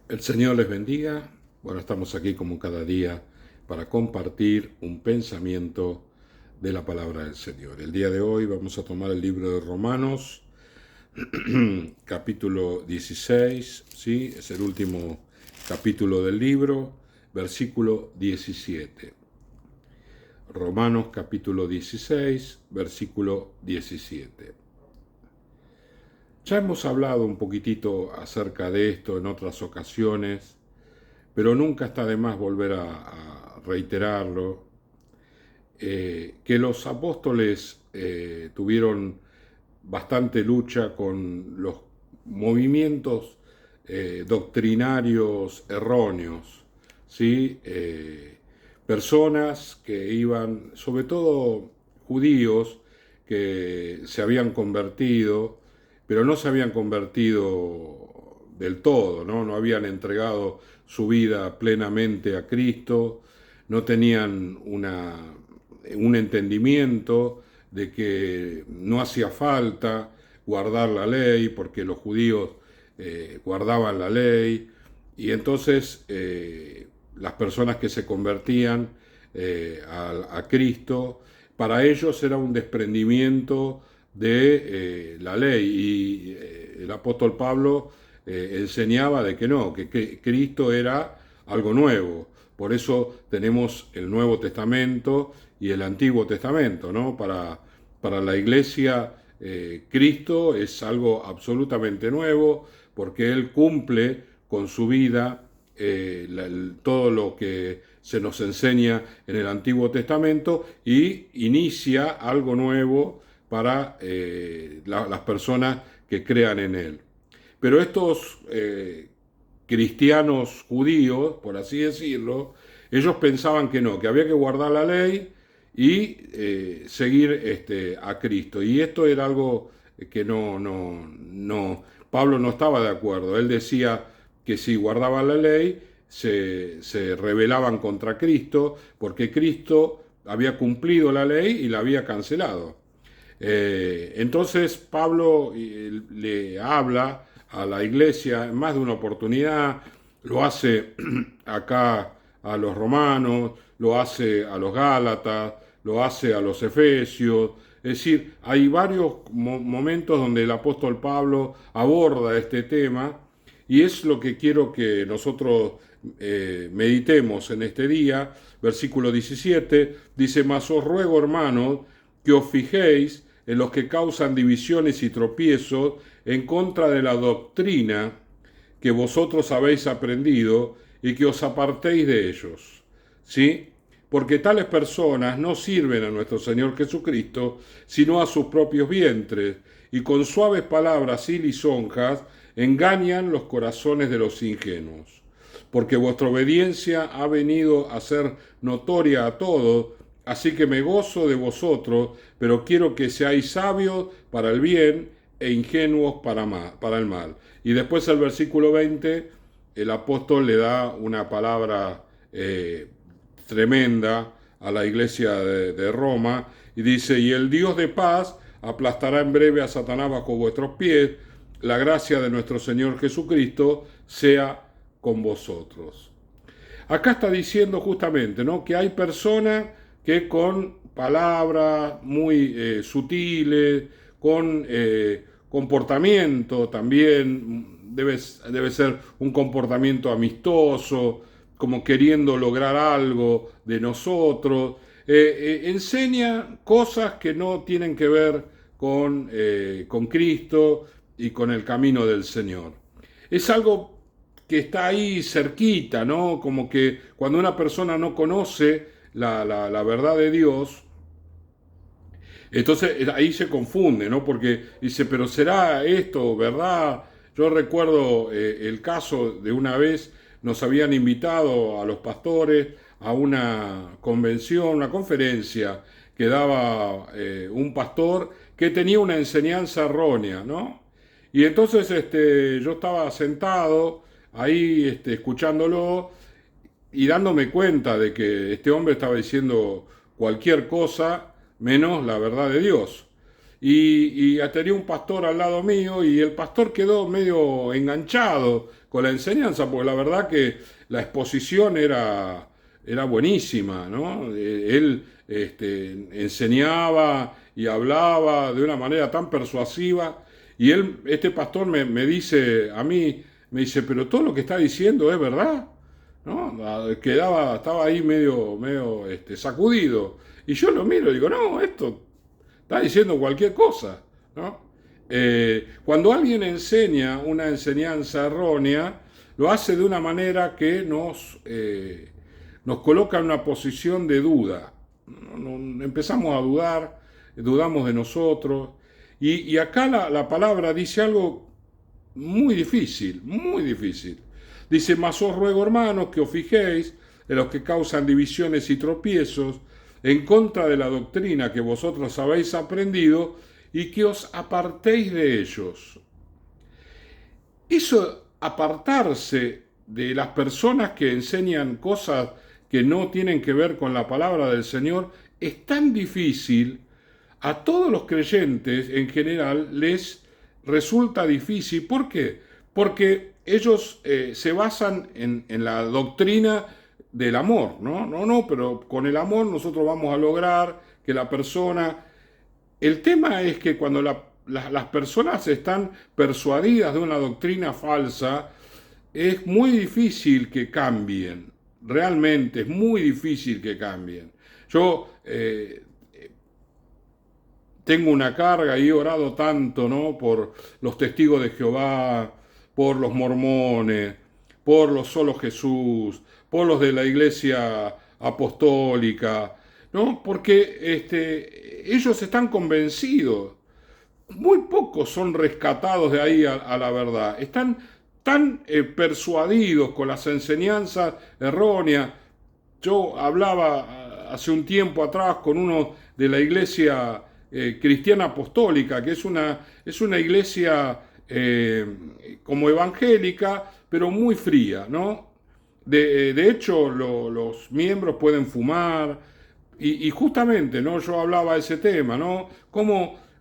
El Señor les bendiga. Bueno, estamos aquí como cada día para compartir un pensamiento de la palabra del Señor. El día de hoy vamos a tomar el libro de Romanos, capítulo 16, ¿sí? Es el último capítulo del libro, versículo 17. Romanos capítulo 16, versículo 17. Ya hemos hablado un poquitito acerca de esto en otras ocasiones, pero nunca está de más volver a reiterarlo, que los apóstoles tuvieron bastante lucha con los movimientos doctrinarios erróneos, ¿sí? Personas que iban, sobre todo judíos, que se habían convertido, pero no se habían convertido del todo, ¿no? No habían entregado su vida plenamente a Cristo, no tenían un entendimiento de que no hacía falta guardar la ley, porque los judíos guardaban la ley, y entonces las personas que se convertían a Cristo, para ellos era un desprendimiento de la ley, y el apóstol Pablo enseñaba de que no, que Cristo era algo nuevo. Por eso tenemos el Nuevo Testamento y el Antiguo Testamento, ¿no? Para la iglesia, Cristo es algo absolutamente nuevo, porque Él cumple con su vida todo lo que se nos enseña en el Antiguo Testamento y inicia algo nuevo para las personas que crean en Él. Pero estos cristianos judíos, por así decirlo, ellos pensaban que no, que había que guardar la ley y seguir a Cristo. Y esto era algo que Pablo no estaba de acuerdo. Él decía que si guardaban la ley se rebelaban contra Cristo, porque Cristo había cumplido la ley y la había cancelado. Entonces Pablo le habla a la iglesia en más de una oportunidad, lo hace acá a los romanos, lo hace a los gálatas, lo hace a los efesios. Es decir, hay varios momentos donde el apóstol Pablo aborda este tema, y es lo que quiero que nosotros meditemos en este día. Versículo 17 dice: mas os ruego, hermanos, que os fijéis en los que causan divisiones y tropiezos en contra de la doctrina que vosotros habéis aprendido, y que os apartéis de ellos, ¿sí? Porque tales personas no sirven a nuestro Señor Jesucristo, sino a sus propios vientres, y con suaves palabras y lisonjas engañan los corazones de los ingenuos. Porque vuestra obediencia ha venido a ser notoria a todos, así que me gozo de vosotros, pero quiero que seáis sabios para el bien e ingenuos para el mal. Y después el versículo 20, el apóstol le da una palabra tremenda a la iglesia de Roma, y dice: y el Dios de paz aplastará en breve a Satanás bajo vuestros pies. La gracia de nuestro Señor Jesucristo sea con vosotros. Acá está diciendo justamente, ¿no?, que hay personas que con palabras muy sutiles, con comportamiento también, debe ser un comportamiento amistoso, como queriendo lograr algo de nosotros, enseña cosas que no tienen que ver con Cristo y con el camino del Señor. Es algo que está ahí cerquita, ¿no? Como que cuando una persona no conoce la verdad de Dios, entonces ahí se confunde, ¿no? Porque dice: pero ¿será esto verdad? Yo recuerdo el caso de una vez nos habían invitado a los pastores a una convención, una conferencia que daba un pastor que tenía una enseñanza errónea, ¿no? Y entonces yo estaba sentado ahí escuchándolo y dándome cuenta de que este hombre estaba diciendo cualquier cosa menos la verdad de Dios. y tenía un pastor al lado mío y el pastor quedó medio enganchado con la enseñanza, porque la verdad que la exposición era buenísima, ¿no? Él enseñaba y hablaba de una manera tan persuasiva y este pastor me dice a mí, me dice, pero todo lo que está diciendo es verdad, ¿no? Estaba ahí medio sacudido. Y yo lo miro y digo, no, esto está diciendo cualquier cosa, ¿no? Cuando alguien enseña una enseñanza errónea, lo hace de una manera que nos coloca en una posición de duda. Empezamos a dudar, dudamos de nosotros. Y acá la palabra dice algo muy difícil, muy difícil. Dice, mas os ruego, hermanos, que os fijéis en los que causan divisiones y tropiezos, en contra de la doctrina que vosotros habéis aprendido, y que os apartéis de ellos. Eso, apartarse de las personas que enseñan cosas que no tienen que ver con la palabra del Señor, es tan difícil. A todos los creyentes en general les resulta difícil. ¿Por qué? Porque ellos se basan en la doctrina del amor, ¿no? No, pero con el amor nosotros vamos a lograr que la persona... El tema es que cuando las personas están persuadidas de una doctrina falsa, es muy difícil que cambien. Realmente es muy difícil que cambien. Yo tengo una carga y he orado tanto, ¿no? Por los testigos de Jehová, por los mormones, por los solo Jesús, por los de la iglesia apostólica, ¿no? Porque ellos están convencidos. Muy pocos son rescatados de ahí a la verdad. Están tan persuadidos con las enseñanzas erróneas. Yo hablaba hace un tiempo atrás con uno de la iglesia cristiana apostólica, que es una iglesia como evangélica, pero muy fría, ¿no? De hecho, los miembros pueden fumar, y justamente, ¿no? Yo hablaba de ese tema, ¿no?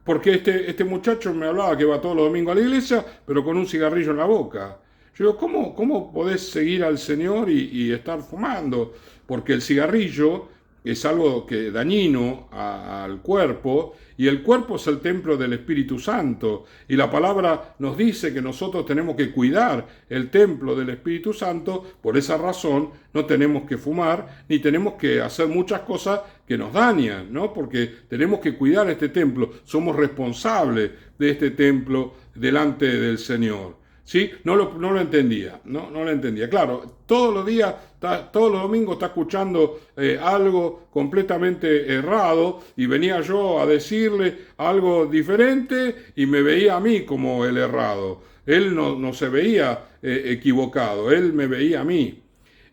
Porque este muchacho me hablaba que va todos los domingos a la iglesia, pero con un cigarrillo en la boca. Yo digo, ¿cómo podés seguir al Señor y estar fumando? Porque el cigarrillo es algo dañino al cuerpo, y el cuerpo es el templo del Espíritu Santo, y la palabra nos dice que nosotros tenemos que cuidar el templo del Espíritu Santo. Por esa razón no tenemos que fumar, ni tenemos que hacer muchas cosas que nos dañan, ¿no? Porque tenemos que cuidar este templo, somos responsables de este templo delante del Señor. ¿Sí? No lo entendía, no lo entendía. Claro, todos los días, todos los domingos está escuchando algo completamente errado, y venía yo a decirle algo diferente y me veía a mí como el errado. Él no se veía equivocado, él me veía a mí.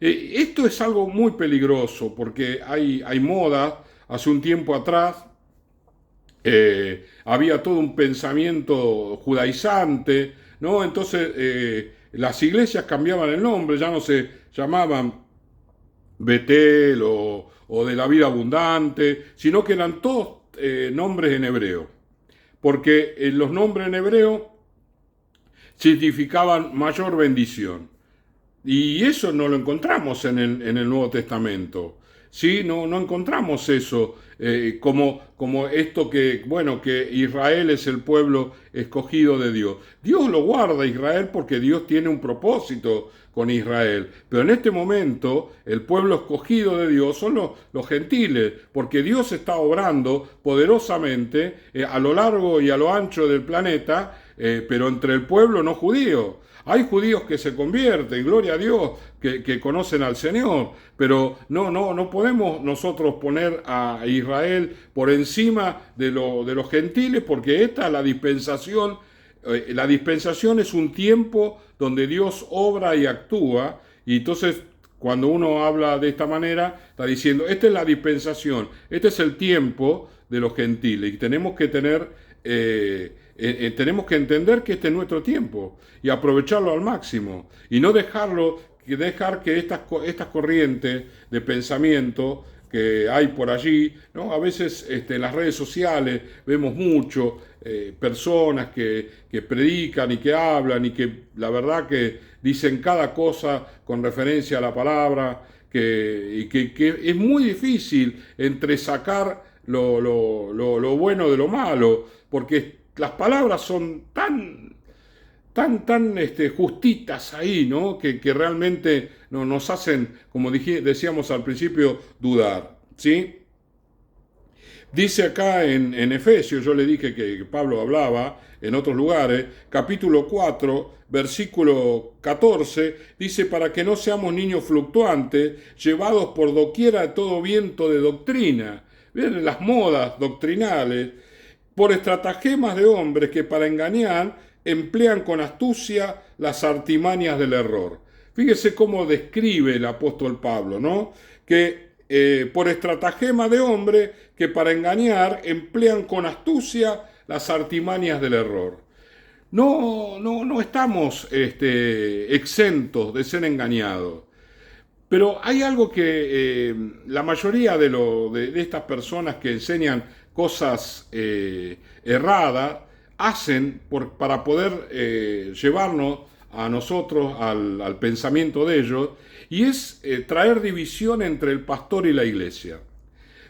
Esto es algo muy peligroso porque hay moda. Hace un tiempo atrás había todo un pensamiento judaizante, ¿no? Entonces las iglesias cambiaban el nombre, ya no se llamaban Betel o de la vida abundante, sino que eran todos nombres en hebreo, porque los nombres en hebreo significaban mayor bendición. Y eso no lo encontramos en el Nuevo Testamento. ¿Sí? No encontramos eso como esto que Israel es el pueblo escogido de Dios. Dios lo guarda a Israel porque Dios tiene un propósito con Israel. Pero en este momento el pueblo escogido de Dios son los gentiles, porque Dios está obrando poderosamente a lo largo y a lo ancho del planeta, pero entre el pueblo no judío. Hay judíos que se convierten, gloria a Dios, que conocen al Señor, pero no podemos nosotros poner a Israel por encima de los gentiles, porque esta es la dispensación. La dispensación es un tiempo donde Dios obra y actúa, y entonces cuando uno habla de esta manera, está diciendo, esta es la dispensación, este es el tiempo de los gentiles, y tenemos que tenemos que entender que este es nuestro tiempo y aprovecharlo al máximo, y no dejar que estas corrientes de pensamiento que hay por allí, ¿no? A veces en las redes sociales vemos mucho personas que predican y que hablan y que la verdad que dicen cada cosa con referencia a la palabra, y que es muy difícil entresacar lo bueno de lo malo, porque las palabras son tan justitas ahí, ¿no? Que realmente nos hacen, como decíamos al principio, dudar, ¿sí? Dice acá en Efesios, yo le dije que Pablo hablaba en otros lugares, capítulo 4, versículo 14, dice, para que no seamos niños fluctuantes, llevados por doquiera de todo viento de doctrina. ¿Ven? Las modas doctrinales, por estratagemas de hombres que para engañar emplean con astucia las artimañas del error. Fíjese cómo describe el apóstol Pablo, ¿no? Que por estratagema de hombre que para engañar emplean con astucia las artimañas del error. No estamos exentos de ser engañados. Pero hay algo que la mayoría de estas personas que enseñan cosas erradas hacen para poder llevarnos a nosotros al pensamiento de ellos, y es traer división entre el pastor y la iglesia.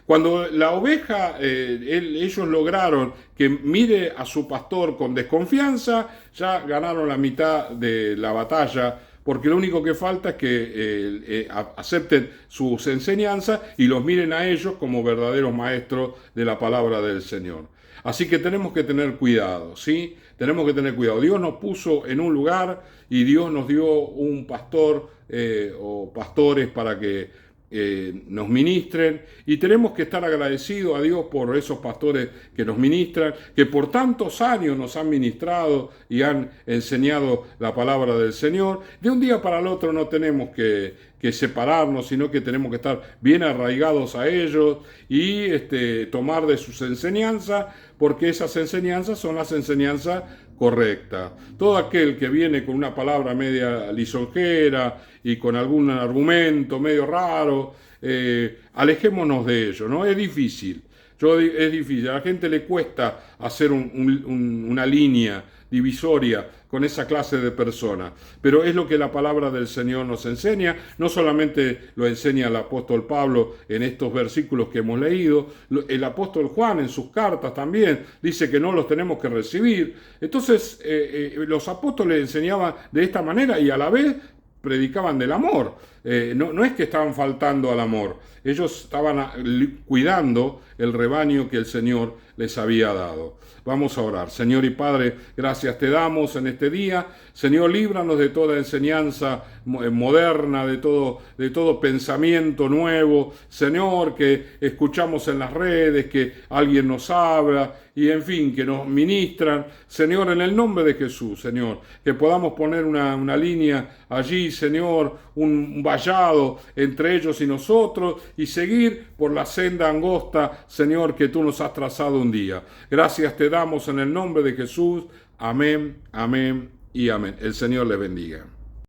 Cuando la oveja, ellos lograron que mire a su pastor con desconfianza, ya ganaron la mitad de la batalla, porque lo único que falta es que acepten sus enseñanzas y los miren a ellos como verdaderos maestros de la palabra del Señor. Así que tenemos que tener cuidado, ¿sí? Tenemos que tener cuidado. Dios nos puso en un lugar y Dios nos dio un pastor o pastores para que nos ministren, y tenemos que estar agradecidos a Dios por esos pastores que nos ministran, que por tantos años nos han ministrado y han enseñado la palabra del Señor. De un día para el otro no tenemos que separarnos, sino que tenemos que estar bien arraigados a ellos y tomar de sus enseñanzas, porque esas enseñanzas son las enseñanzas correcta. Todo aquel que viene con una palabra media lisonjera y con algún argumento medio raro, alejémonos de ello, ¿no? Es difícil. Es difícil. A la gente le cuesta hacer una línea divisoria con esa clase de personas. Pero es lo que la palabra del Señor nos enseña. No solamente lo enseña el apóstol Pablo en estos versículos que hemos leído, el apóstol Juan en sus cartas también dice que no los tenemos que recibir. Entonces los apóstoles enseñaban de esta manera y a la vez predicaban del amor. No es que estaban faltando al amor, ellos estaban cuidando el rebaño que el Señor les había dado. Vamos a orar. Señor y Padre, gracias te damos en este día. Señor, líbranos de toda enseñanza moderna, de todo pensamiento nuevo. Señor, que escuchamos en las redes, que alguien nos habla y en fin, que nos ministran. Señor, en el nombre de Jesús, Señor, que podamos poner una línea allí, Señor, un vallado entre ellos y nosotros y seguir por la senda angosta, Señor, que tú nos has trazado un día. Gracias te damos en el nombre de Jesús. Amén, amén y amén. El Señor les bendiga.